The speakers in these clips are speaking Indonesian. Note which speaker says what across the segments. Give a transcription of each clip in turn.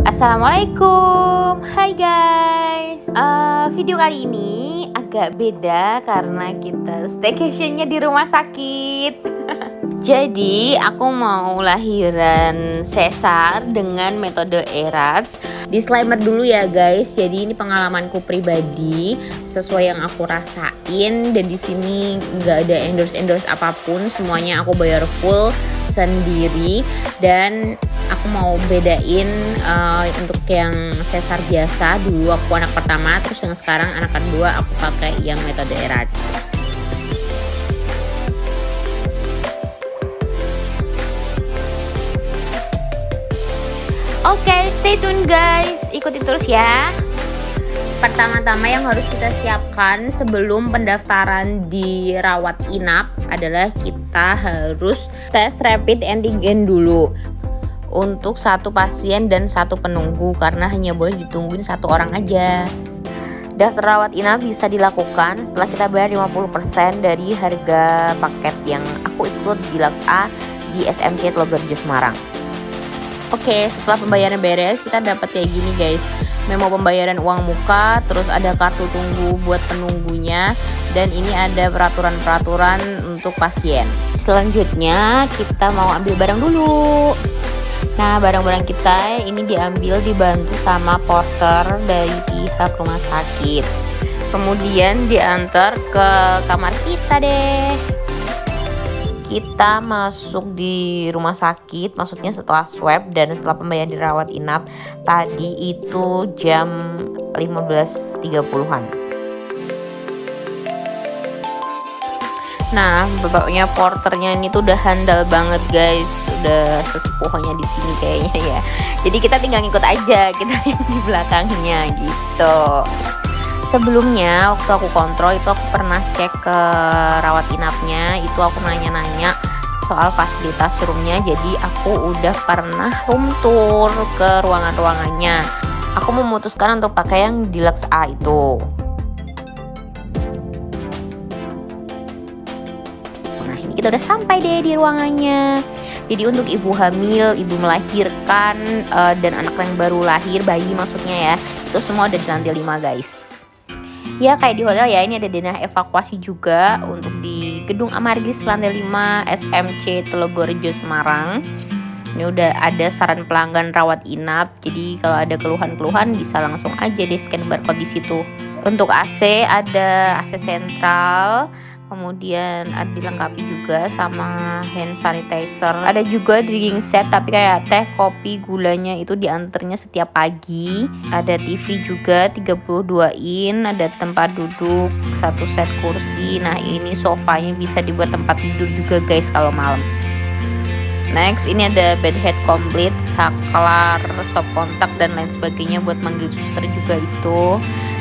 Speaker 1: Assalamualaikum, hai guys. Video kali ini agak beda karena kita staycationnya di rumah sakit. Jadi aku mau lahiran sesar dengan metode ERAS. Disclaimer dulu ya guys. Jadi ini pengalamanku pribadi, sesuai yang aku rasain, dan di sini nggak ada endorse apapun. Semuanya aku bayar full sendiri, dan aku mau bedain untuk yang sesar biasa. Dulu aku anak pertama, terus yang sekarang anak kedua aku pakai yang metode ERAS. Oke, stay tune guys, ikuti terus ya. Pertama-tama yang harus kita siapkan sebelum pendaftaran di rawat inap adalah kita harus tes rapid antigen dulu untuk satu pasien dan satu penunggu, karena hanya boleh ditungguin satu orang aja. Daftar rawat inap bisa dilakukan setelah kita bayar 50% dari harga paket yang aku ikut di Lux A di SMC Telogorejo Semarang. Oke, setelah pembayaran beres, kita dapat kayak gini guys. Memo pembayaran uang muka, terus ada kartu tunggu buat penunggunya, dan ini ada peraturan-peraturan untuk pasien. Selanjutnya kita mau ambil barang dulu. Nah, barang-barang kita ini diambil dibantu sama porter dari pihak rumah sakit. Kemudian diantar ke kamar kita deh. Kita masuk di rumah sakit, maksudnya setelah swab dan setelah pembayaran dirawat inap. Tadi itu jam 15.30-an. Nah, bapaknya porternya ini tuh udah handal banget guys, udah sesepuhnya di sini kayaknya ya. Jadi kita tinggal ngikut aja, kita yang di belakangnya gitu. Sebelumnya waktu aku kontrol itu aku pernah cek ke rawat inapnya, itu aku nanya-nanya soal fasilitas roomnya. Jadi aku udah pernah room tour ke ruangan-ruangannya. Aku memutuskan untuk pakai yang Deluxe A itu. Nah, ini kita udah sampai deh di ruangannya. Jadi untuk ibu hamil, ibu melahirkan, dan anak yang baru lahir, bayi maksudnya ya, itu semua ada di lantai 5 guys. Ya kayak di hotel ya, ini ada denah evakuasi juga untuk di Gedung Amargis lantai 5 SMC Telogorejo Semarang. Ini udah ada saran pelanggan rawat inap, jadi kalau ada keluhan-keluhan bisa langsung aja deh scan barcode di situ. Untuk AC ada AC sentral, kemudian ada dilengkapi juga sama hand sanitizer. Ada juga drinking set, tapi kayak teh, kopi, gulanya itu diantarnya setiap pagi. Ada TV juga 32 in, ada tempat duduk, satu set kursi. Nah, ini sofanya bisa dibuat tempat tidur juga guys kalau malam. Next, ini ada bed head komplit, saklar, stop kontak dan lain sebagainya buat manggil suster juga itu.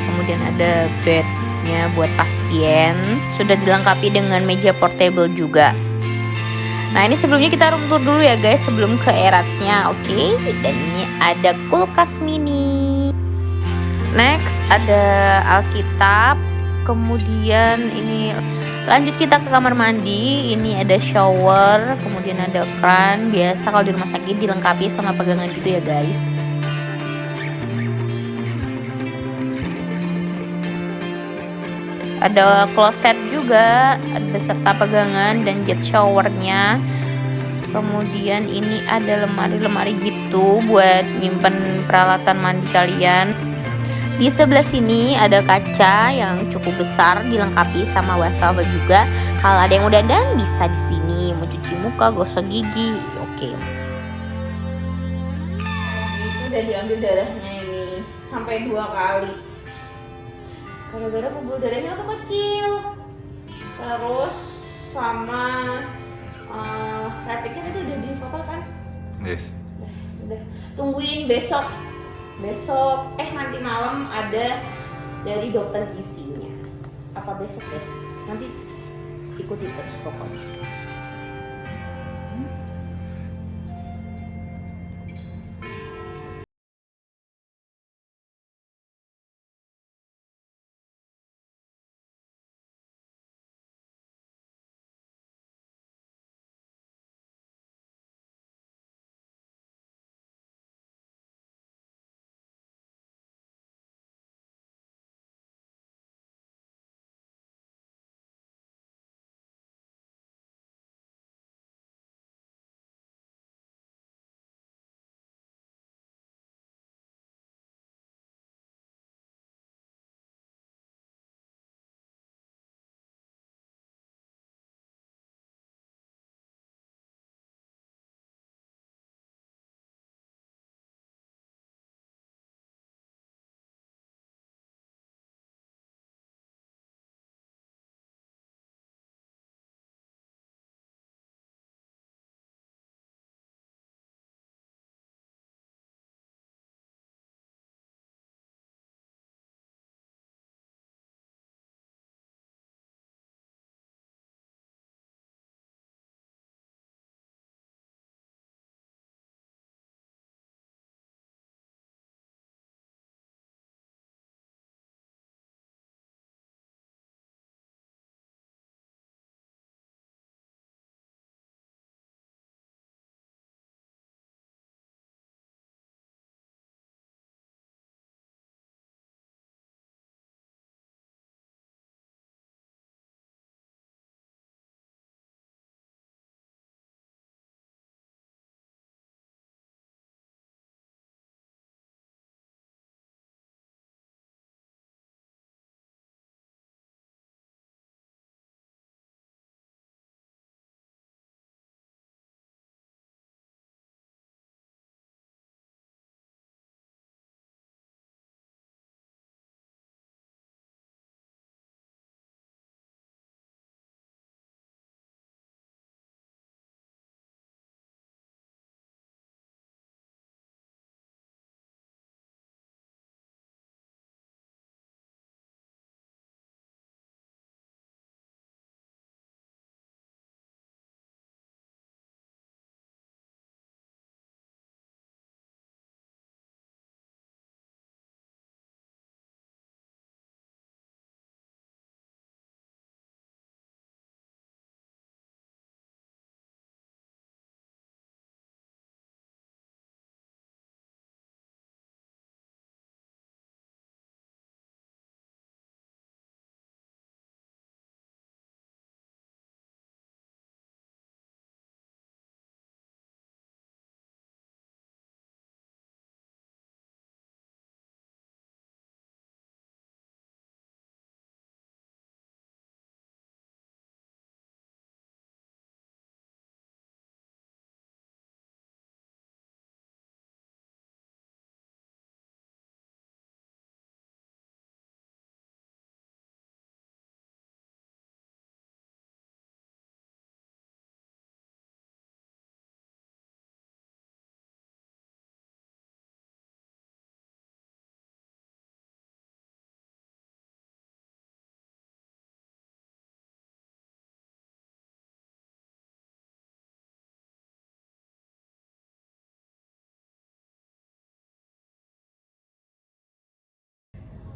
Speaker 1: Kemudian ada bednya buat pasien, sudah dilengkapi dengan meja portable juga. Nah, ini sebelumnya kita room tour dulu ya guys sebelum ke ERAS-nya, oke? Dan ini ada kulkas mini. Next ada Alkitab. Kemudian ini lanjut kita ke kamar mandi. Ini ada shower, kemudian ada kran. Biasa kalau di rumah sakit dilengkapi sama pegangan gitu ya guys. Ada kloset juga beserta pegangan dan jet showernya. Kemudian ini ada lemari-lemari gitu buat nyimpen peralatan mandi kalian. Di sebelah sini ada kaca yang cukup besar dilengkapi sama wastafel juga. Kalau ada yang udah dandan bisa di sini mau cuci muka, gosok gigi. Oke. Itu udah diambil darahnya ini sampai 2 kali. Gara-gara pembuluh darahnya tuh kecil. Terus sama rapidnya itu udah difoto kan?
Speaker 2: Yes.
Speaker 1: Udah. Tungguin besok nanti malam ada dari dokter gizinya. Apa besok deh, nanti ikuti terus pokoknya.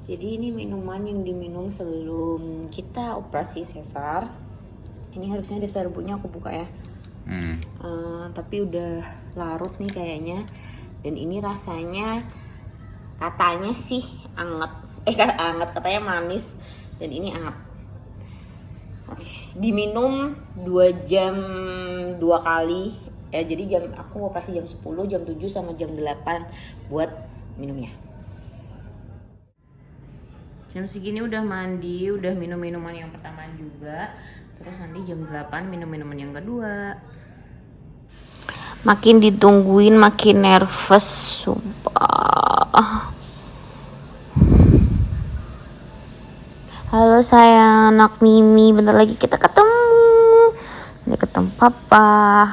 Speaker 1: Jadi ini minuman yang diminum sebelum kita operasi sesar. Ini harusnya ada serbuknya, aku buka ya. Tapi udah larut nih kayaknya. Dan ini rasanya katanya sih anget. Anget katanya manis. Dan ini anget. Oke, diminum 2 jam 2 kali. Jadi aku operasi jam 10, jam 7 sama jam 8 buat minumnya. Jam segini udah mandi, udah minum minuman yang pertama juga. Terus nanti jam 8 minum minuman yang kedua. Makin ditungguin makin nervous, sumpah. Halo sayang, anak Mimi, bentar lagi kita ketemu. Nanti ketemu papa,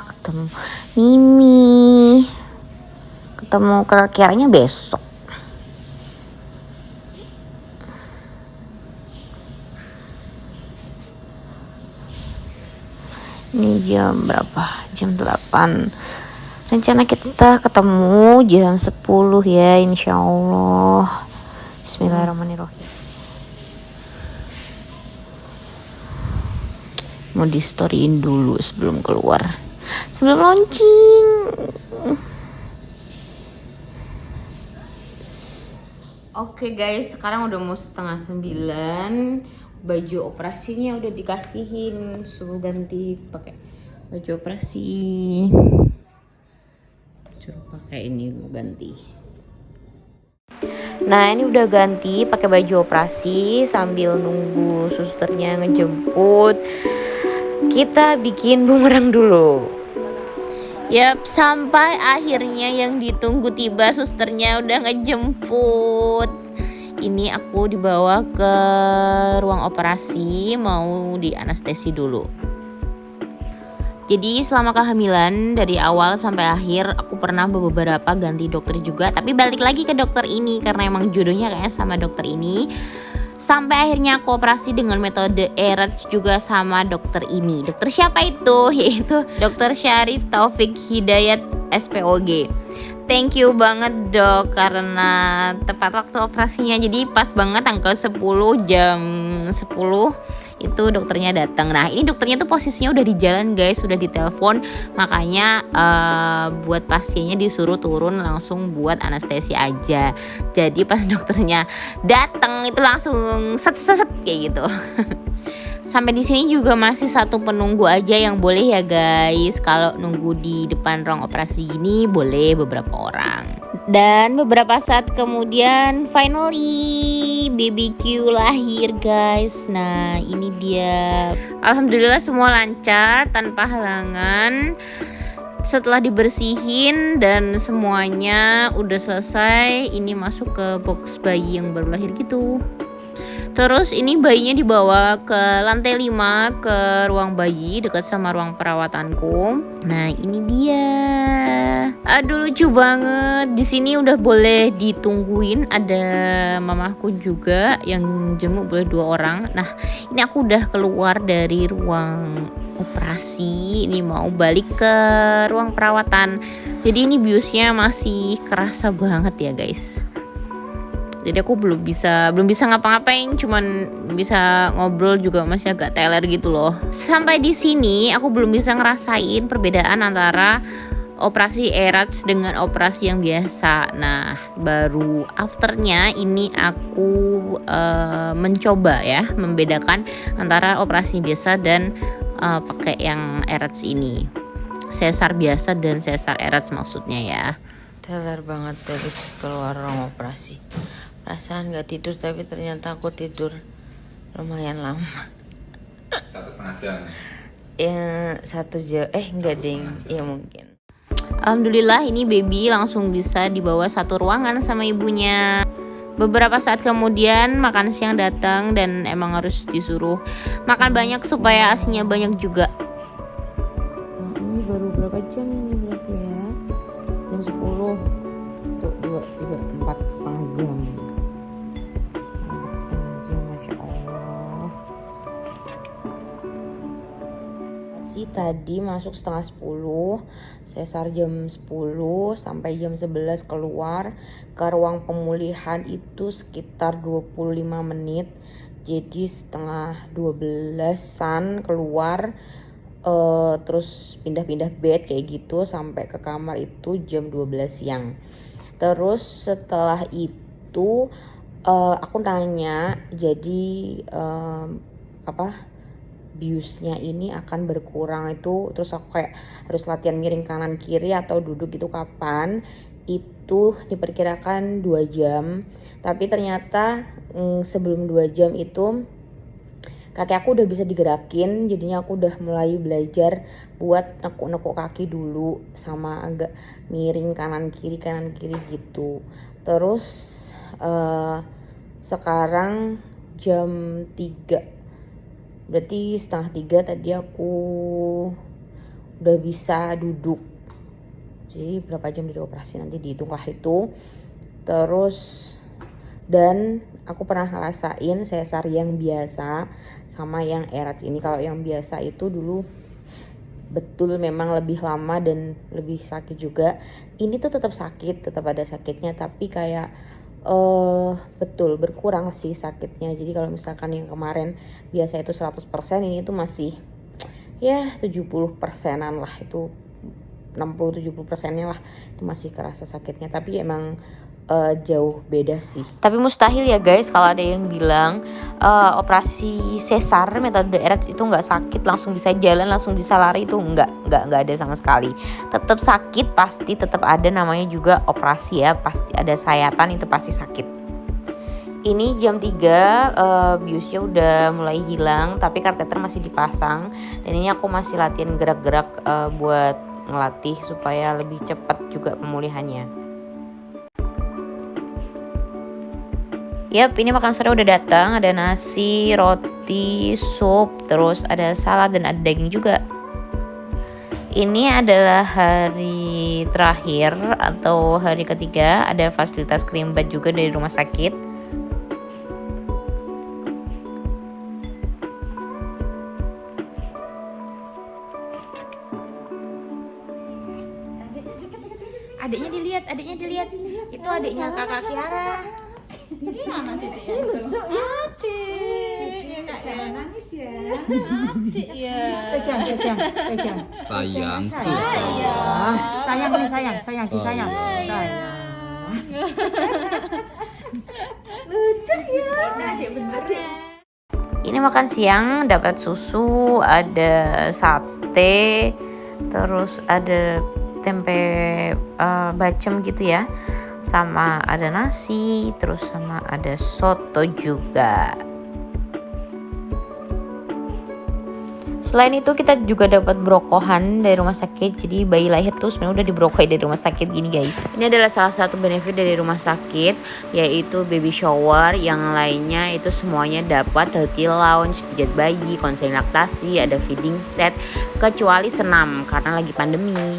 Speaker 1: ketemu Mimi, ketemu kakaknya besok. Ini jam berapa? Jam 8. Rencana kita ketemu jam 10 ya, insya Allah. Bismillahirrahmanirrahim. Mau di storyin dulu sebelum keluar, sebelum launching. Oke guys, sekarang udah mau 8:30. Baju operasinya udah dikasihin, suruh ganti pakai baju operasi. Suruh pakai ini, mau ganti. Nah ini udah ganti pakai baju operasi sambil nunggu susternya ngejemput. Kita bikin bumerang dulu. Yap, sampai akhirnya yang ditunggu tiba, susternya udah ngejemput. Ini aku dibawa ke ruang operasi, mau di anestesi dulu. Jadi selama kehamilan dari awal sampai akhir aku pernah beberapa ganti dokter juga, tapi balik lagi ke dokter ini karena emang jodohnya kayaknya sama dokter ini. Sampai akhirnya aku operasi dengan metode ERATS juga sama dokter ini. Dokter siapa itu? Yaitu Dokter Syarif Taufik Hidayat SPOG. Thank you banget dok, karena tepat waktu operasinya, jadi pas banget tanggal 10 jam 10 itu dokternya datang. Nah ini dokternya tuh posisinya udah di jalan guys, sudah ditelepon, makanya buat pasiennya disuruh turun langsung buat anestesi aja. Jadi pas dokternya datang itu langsung set kayak gitu. Sampai di sini juga masih satu penunggu aja yang boleh ya guys. Kalau nunggu di depan ruang operasi ini boleh beberapa orang. Dan beberapa saat kemudian finally BBQ lahir guys. Nah ini dia. Alhamdulillah semua lancar tanpa halangan. Setelah dibersihin dan semuanya udah selesai, ini masuk ke box bayi yang baru lahir gitu. Terus ini bayinya dibawa ke lantai 5 ke ruang bayi dekat sama ruang perawatanku. Nah, ini dia. Aduh lucu banget. Di sini udah boleh ditungguin, ada mamaku juga yang jenguk, boleh 2 orang. Nah, ini aku udah keluar dari ruang operasi. Ini mau balik ke ruang perawatan. Jadi ini biusnya masih kerasa banget ya, guys. Jadi aku belum bisa ngapa-ngapain, cuman bisa ngobrol juga masih agak teler gitu loh. Sampai di sini aku belum bisa ngerasain perbedaan antara operasi ERATS dengan operasi yang biasa. Nah, baru afternya ini aku mencoba ya membedakan antara operasi biasa dan pakai yang ERATS ini. Sesar biasa dan sesar ERATS maksudnya ya.
Speaker 2: Teler banget habis keluar ruang operasi. Perasaan gak tidur, tapi ternyata aku tidur lumayan lama.
Speaker 3: 1,5 jam.
Speaker 2: Ya 1 jam, enggak ding, ya mungkin.
Speaker 1: Alhamdulillah ini baby langsung bisa dibawa satu ruangan sama ibunya. Beberapa saat kemudian makan siang datang dan emang harus disuruh makan banyak supaya asinya banyak juga.
Speaker 2: Nah, ini baru berapa jam ini berarti ya? Jam 10. Tuh 2, 3, 4 setengah jam. operasi tadi masuk setengah 10, sesar jam 10 sampai jam 11 keluar. Ke ruang pemulihan itu sekitar 25 menit. Jadi setengah 12-an keluar, terus pindah-pindah bed kayak gitu sampai ke kamar itu jam 12 siang. Terus setelah itu aku nanya, jadi biusnya ini akan berkurang itu, terus aku kayak harus latihan miring kanan kiri atau duduk gitu kapan. Itu diperkirakan 2 jam, tapi ternyata sebelum 2 jam itu kaki aku udah bisa digerakin, jadinya aku udah mulai belajar buat nekuk-nekuk kaki dulu sama agak miring kanan kiri gitu. Terus sekarang jam 3, berarti setengah 3 tadi aku udah bisa duduk. Jadi berapa jam dari operasi nanti dihitunglah itu. Terus dan aku pernah ngerasain sesar yang biasa sama yang erat ini. Kalau yang biasa itu dulu betul memang lebih lama dan lebih sakit juga. Ini tuh tetap sakit, tetap ada sakitnya, tapi kayak betul berkurang sih sakitnya. Jadi kalau misalkan yang kemarin biasa itu 100%, ini tuh masih ya 70%-an lah, itu 60-70%-nya lah itu masih kerasa sakitnya, tapi emang jauh beda sih.
Speaker 1: Tapi mustahil ya guys kalau ada yang bilang operasi sesar metode Eratz itu nggak sakit, langsung bisa jalan, langsung bisa lari. Itu nggak ada sama sekali. Tetap sakit, pasti tetap ada, namanya juga operasi ya, pasti ada sayatan, itu pasti sakit. Ini jam 3, biusnya udah mulai hilang tapi kateter masih dipasang, dan ini aku masih latihan gerak-gerak buat ngelatih supaya lebih cepat juga pemulihannya. Yap, ini makan sore udah datang. Ada nasi, roti, sup, terus ada salad dan ada daging juga. Ini adalah hari terakhir atau hari ketiga. Ada fasilitas krim bed juga dari rumah sakit. Adiknya dilihat. Itu adiknya kakak Kiara.
Speaker 4: Gimana Titik ya? Jangan nangis ya. Adik ya.
Speaker 2: Pegang.
Speaker 3: Sayang.
Speaker 2: Sayang.
Speaker 4: Lucu ya. Adik beneran.
Speaker 1: Ini makan siang, dapat susu, ada sate, terus ada tempe bacem gitu ya, sama ada nasi, terus sama ada soto juga. Selain itu kita juga dapat brokohan dari rumah sakit. Jadi bayi lahir tuh sebenarnya udah dibrokohi dari rumah sakit gini guys. Ini adalah salah satu benefit dari rumah sakit, yaitu baby shower. Yang lainnya itu semuanya dapat healthy lounge, pijat bayi, konseling laktasi, ada feeding set, kecuali senam karena lagi pandemi.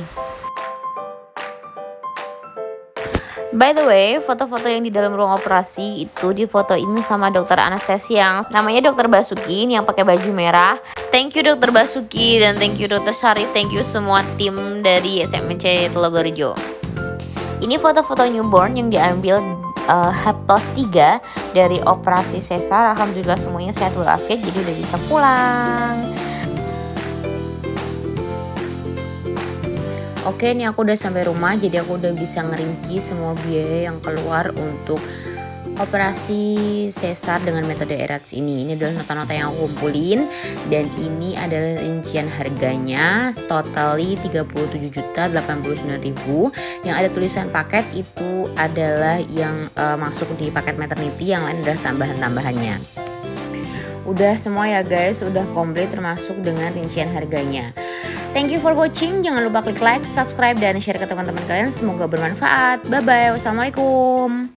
Speaker 1: By the way, foto-foto yang di dalam ruang operasi itu di foto ini sama dokter anestesi yang namanya dokter Basuki, ini yang pakai baju merah. Thank you dokter Basuki dan thank you dokter Sari, thank you semua tim dari SMC Telogorejo. Ini foto-foto newborn yang diambil H+3 dari operasi sesar. Alhamdulillah semuanya sehat walafiat, jadi udah bisa pulang. Oke, ini aku udah sampai rumah, jadi aku udah bisa ngerinci semua biaya yang keluar untuk operasi sesar dengan metode Eratz ini. Ini adalah nota-nota yang aku kumpulin, dan ini adalah rincian harganya. Totally 37.089.000. Yang ada tulisan paket itu adalah yang masuk di paket maternity, yang lain adalah tambahan-tambahannya. Udah semua ya guys, udah komplit termasuk dengan rincian harganya. Thank you for watching. Jangan lupa klik like, subscribe, dan share ke teman-teman kalian. Semoga bermanfaat. Bye-bye. Wassalamualaikum.